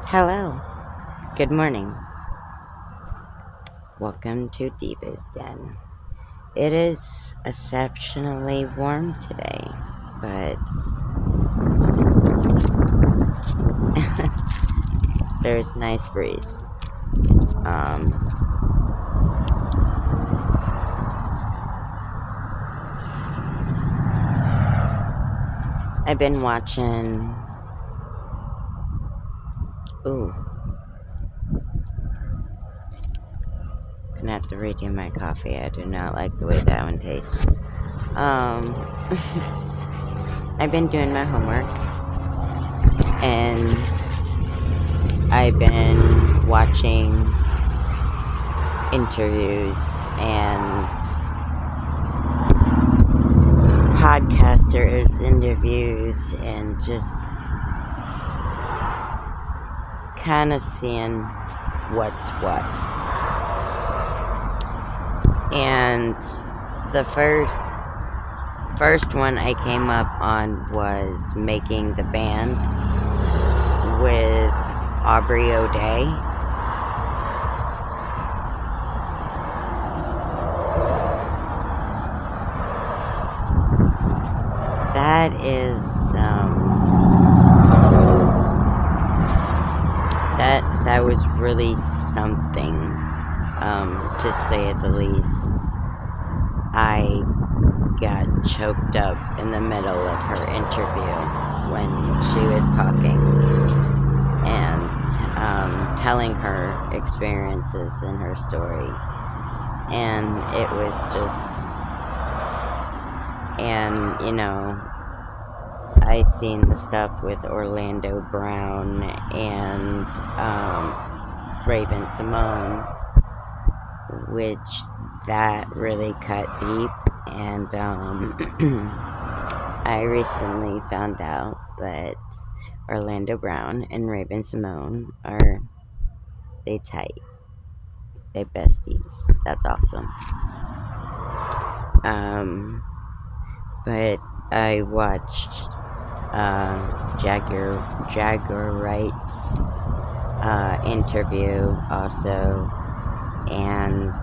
Hello, good morning. Welcome to Diva's Den. It is exceptionally warm today, but there's nice breeze. I've been watching. Ooh. Gonna have to redo my coffee. I do not like the way that one tastes. I've been doing my homework and I've been watching interviews and podcasters' interviews and just kind of seeing what's what. And the first one I came up on was Making the Band with Aubrey O'Day. That is that was really something, to say it the least. I got choked up in the middle of her interview when she was talking and telling her experiences and her story, and it was just, and I seen the stuff with Orlando Brown and Raven-Symoné, which that really cut deep. And I recently found out that Orlando Brown and Raven-Symoné they tight. They besties. That's awesome. But I watched Jagger Wright's interview also, and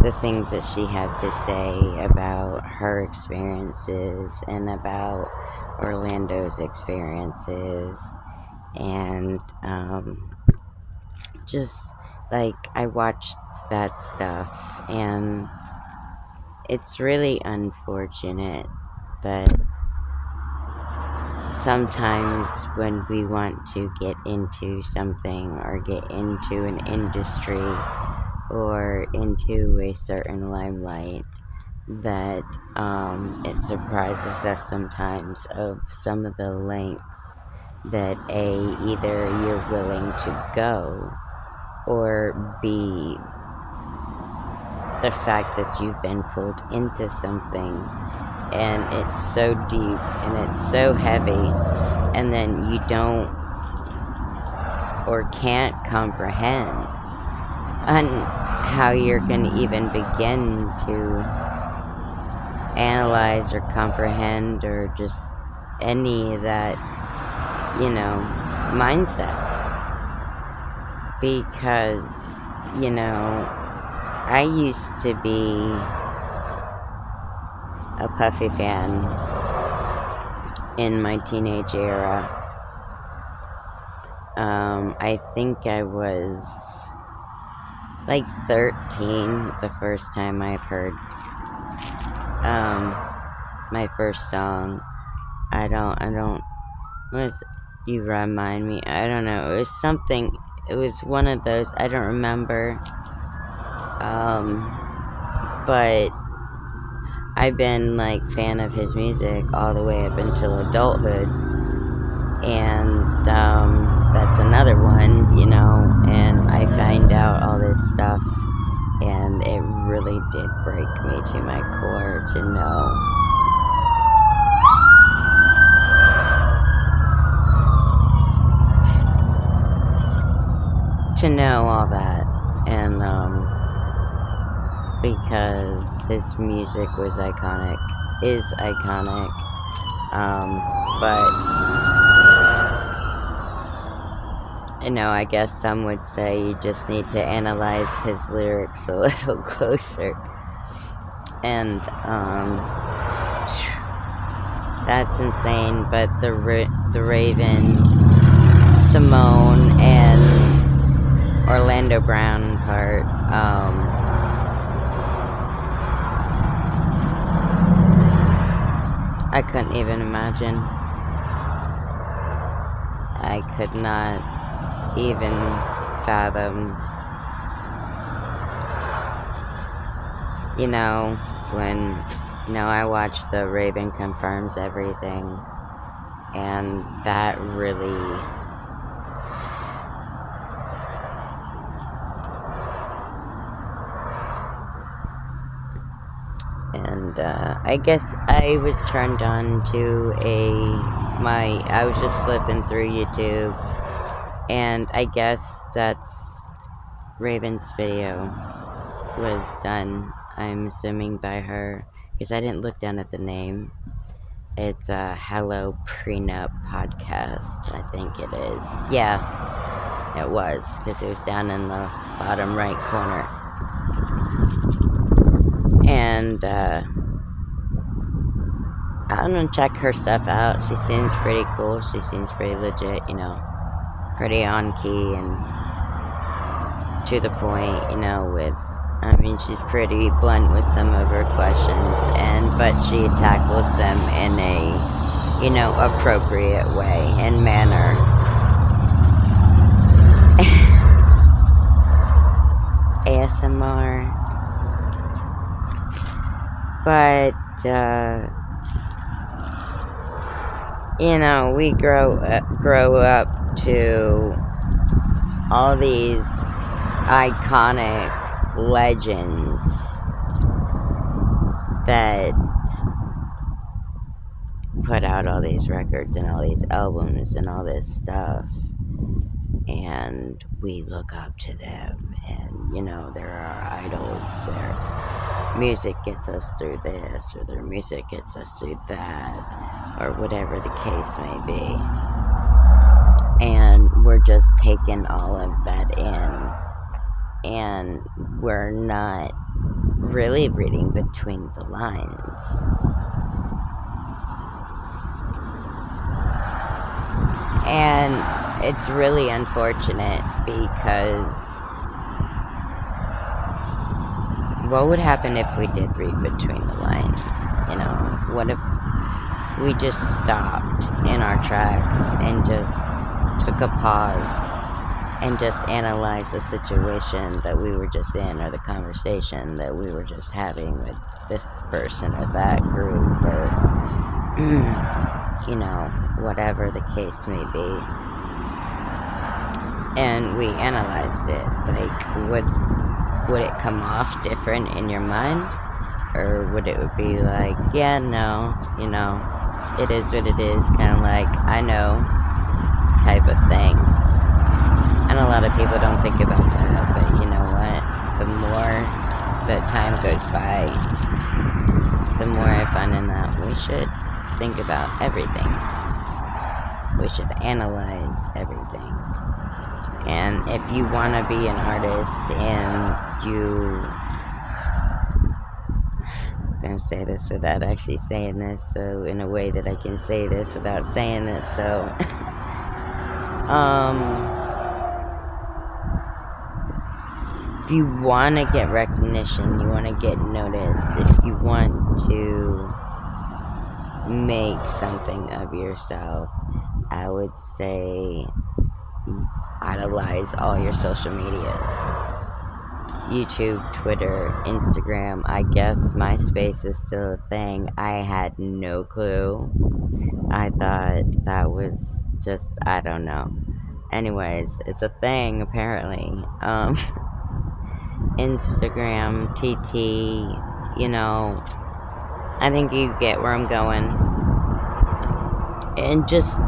the things that she had to say about her experiences and about Orlando's experiences, and just like I watched that stuff, and it's really unfortunate that sometimes when we want to get into something or get into an industry or into a certain limelight, that it surprises us sometimes of some of the lengths that either you're willing to go, or B, the fact that you've been pulled into something and it's so deep and it's so heavy, and then you don't or can't comprehend on how you're going to even begin to analyze or comprehend or just any of that, mindset. Because, I used to be a Puffy fan in my teenage era. I think I was like 13 the first time I've heard my first song. I don't what is it? You Remind Me, I don't know, it was something, it was one of those, I don't remember, but I've been like fan of his music all the way up until adulthood, and that's another one, and I find out all this stuff, and it really did break me to my core to know all that, and because his music is iconic, but I guess some would say you just need to analyze his lyrics a little closer. And, that's insane, but the Raven, Simone, and Orlando Brown part, I couldn't even imagine. I could not even fathom, when, I watched the Raven Confirms Everything, and that really, and, I guess I was turned on to I was just flipping through YouTube, and I guess that's Raven's video was done, I'm assuming, by her, because I didn't look down at the name. It's a Hello Prenup Podcast, I think it is. Yeah, it was, because it was down in the bottom right corner. And, I'm gonna check her stuff out. She seems pretty cool. She seems pretty legit, pretty on key and to the point, she's pretty blunt with some of her questions, but she tackles them in a, appropriate way and manner. ASMR. But, we grow up to all these iconic legends that put out all these records and all these albums and all this stuff, and we look up to them, and they're our idols. Their music gets us through this, or their music gets us through that, or whatever the case may be, and we're just taking all of that in, and we're not really reading between the lines. And it's really unfortunate, because what would happen if we did read between the lines? What if we just stopped in our tracks and just took a pause and just analyzed the situation that we were just in, or the conversation that we were just having with this person or that group, or whatever the case may be, and we analyzed it? Would it come off different in your mind? Or would it be like, yeah, no, it is what it is, kind of like, I know, type of thing? And a lot of people don't think about that, but you know what? The more that time goes by, the more I find that we should think about everything. We should analyze everything. And if you want to be an artist and I'm going to say this without actually saying this, so in a way that I can say this without saying this, so if you want to get recognition, you want to get noticed, if you want to make something of yourself, I would say idolize all your social medias. YouTube, Twitter, Instagram. I guess MySpace is still a thing. I had no clue. I thought that was just, I don't know. Anyways, it's a thing apparently. Instagram, TT, I think you get where I'm going. And just,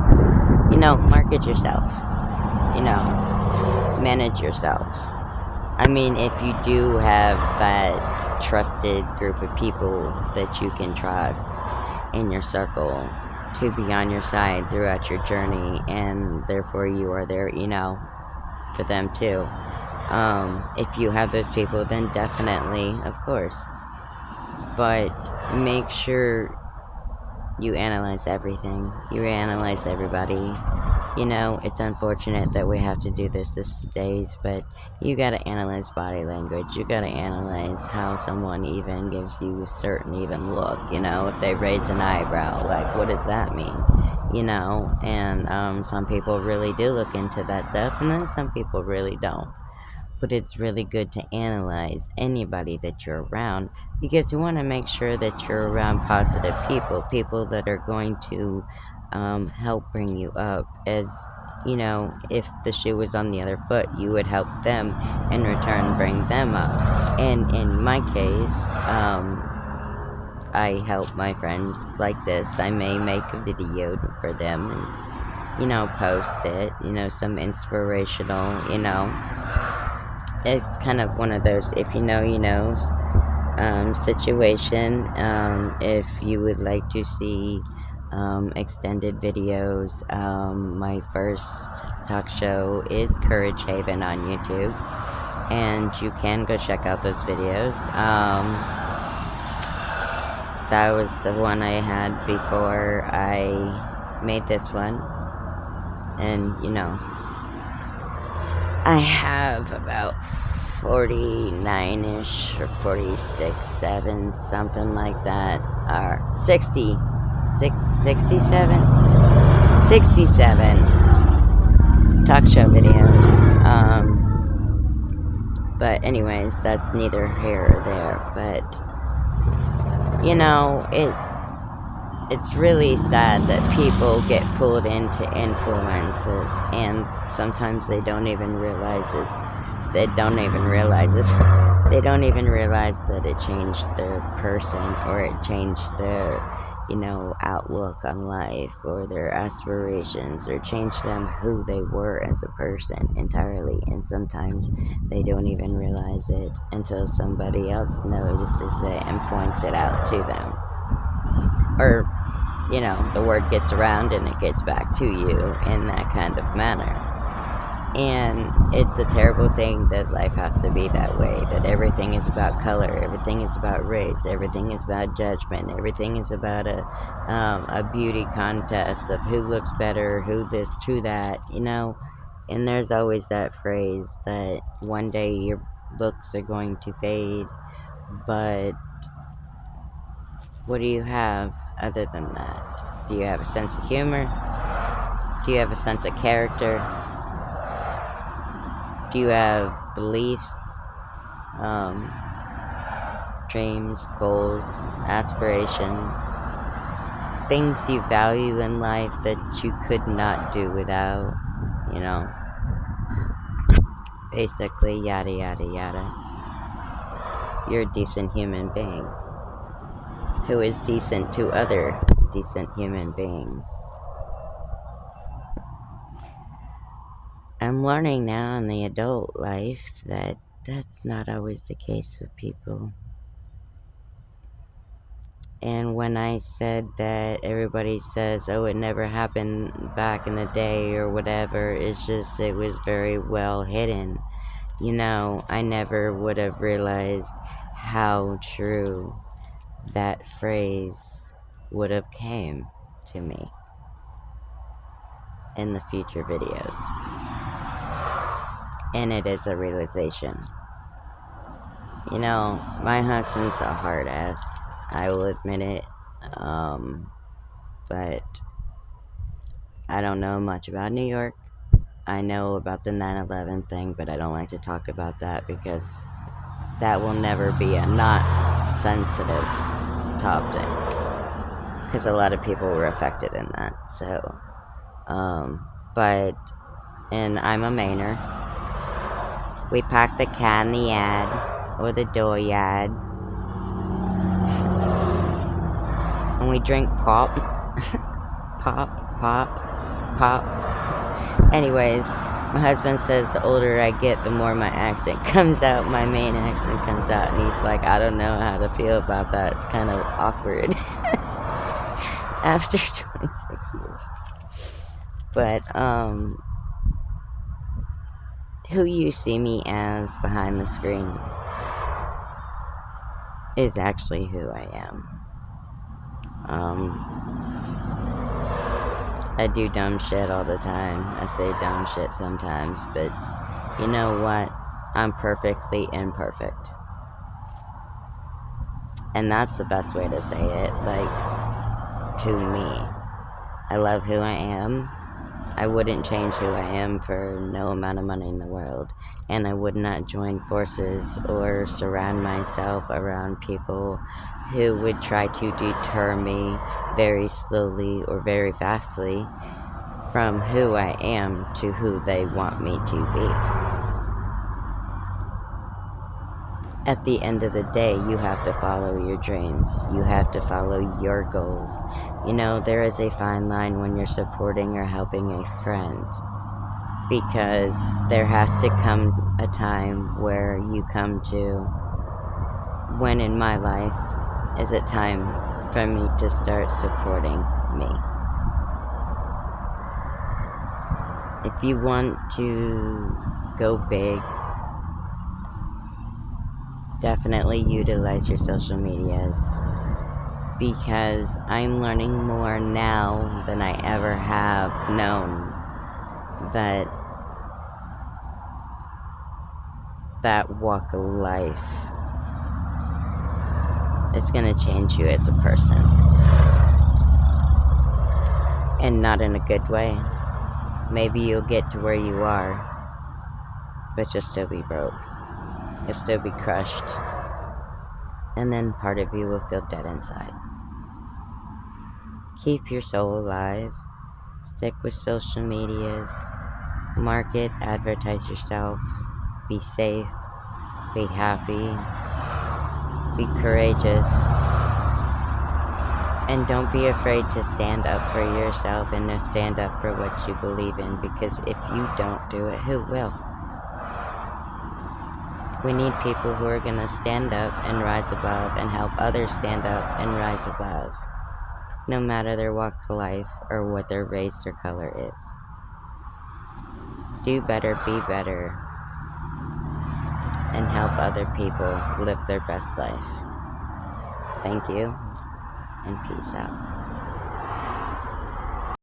market yourself. Manage yourself. I mean, if you do have that trusted group of people that you can trust in your circle to be on your side throughout your journey, and therefore you are their, for them too. If you have those people, then definitely, of course. But make sure you analyze everything. You analyze everybody. You know, it's unfortunate that we have to do this these days, but you gotta analyze body language. You gotta analyze how someone even gives you a certain even look. You know, if they raise an eyebrow, like, what does that mean? You know, and some people really do look into that stuff, and then some people really don't. But it's really good to analyze anybody that you're around because you want to make sure that you're around positive people, people that are going to help bring you up. As you know, if the shoe was on the other foot, you would help them in return bring them up. And in my case, I help my friends like this. I may make a video for them and, you know, post it, you know, some inspirational, you know. It's kind of one of those if you know, you know situation. If you would like to see extended videos, my first talk show is Courage Haven on YouTube, and you can go check out those videos. That was the one I had before I made this one, and you know, I have about 49-ish or 46, 7, something like that, or 67 talk show videos. But anyways, that's neither here or there. But you know, it's really sad that people get pulled into influences, and sometimes they don't even realize this. They don't even realize that it changed their person, or it changed their, you know, outlook on life, or their aspirations, or changed them who they were as a person entirely. And sometimes they don't even realize it until somebody else notices it and points it out to them. Or, you know, the word gets around and it gets back to you in that kind of manner. And it's a terrible thing that life has to be that way, that everything is about color, everything is about race, everything is about judgment, everything is about a beauty contest of who looks better, who this, who that, you know. And there's always that phrase that one day your looks are going to fade, but what do you have other than that? Do you have a sense of humor? Do you have a sense of character? Do you have beliefs, dreams, goals, aspirations, things you value in life that you could not do without, you know? Basically, yada yada yada. You're a decent human being who is decent to other decent human beings. I'm learning now in the adult life that that's not always the case with people. And when I said that everybody says, oh, it never happened back in the day or whatever, it's just, it was very well hidden. You know, I never would have realized how true that phrase would have came to me in the future videos. And it is a realization. You know, my husband's a hard ass. I will admit it. But I don't know much about New York. I know about the 9/11 thing, but I don't like to talk about that because that will never be a not sensitive topic. Because a lot of people were affected in that. So, and I'm a Mainer. We park the car in the yard, or the dooryard, and we drink pop. Pop. Anyways, my husband says the older I get, the more my accent comes out, my main accent comes out, and he's like, I don't know how to feel about that. It's kind of awkward after 26 years. But, who you see me as behind the screen is actually who I am. I do dumb shit all the time. I say dumb shit sometimes, but you know what? I'm perfectly imperfect. And that's the best way to say it, like, to me. I love who I am. I wouldn't change who I am for no amount of money in the world. And I would not join forces or surround myself around people who would try to deter me very slowly or very fastly from who I am to who they want me to be. At the end of the day, you have to follow your dreams. You have to follow your goals. You know, there is a fine line when you're supporting or helping a friend, because there has to come a time where you come to, when in my life is it time for me to start supporting me. If you want to go big, definitely utilize your social medias, because I'm learning more now than I ever have known that walk of life is going to change you as a person, and not in a good way. Maybe you'll get to where you are, but you'll still be broke. You'll still be crushed, and then part of you will feel dead inside. Keep your soul alive. Stick with social medias. Market, advertise yourself. Be safe. Be happy. Be courageous. And don't be afraid to stand up for yourself and to stand up for what you believe in, because if you don't do it, who will? We need people who are going to stand up and rise above and help others stand up and rise above, no matter their walk of life or what their race or color is. Do better, be better, and help other people live their best life. Thank you, and peace out.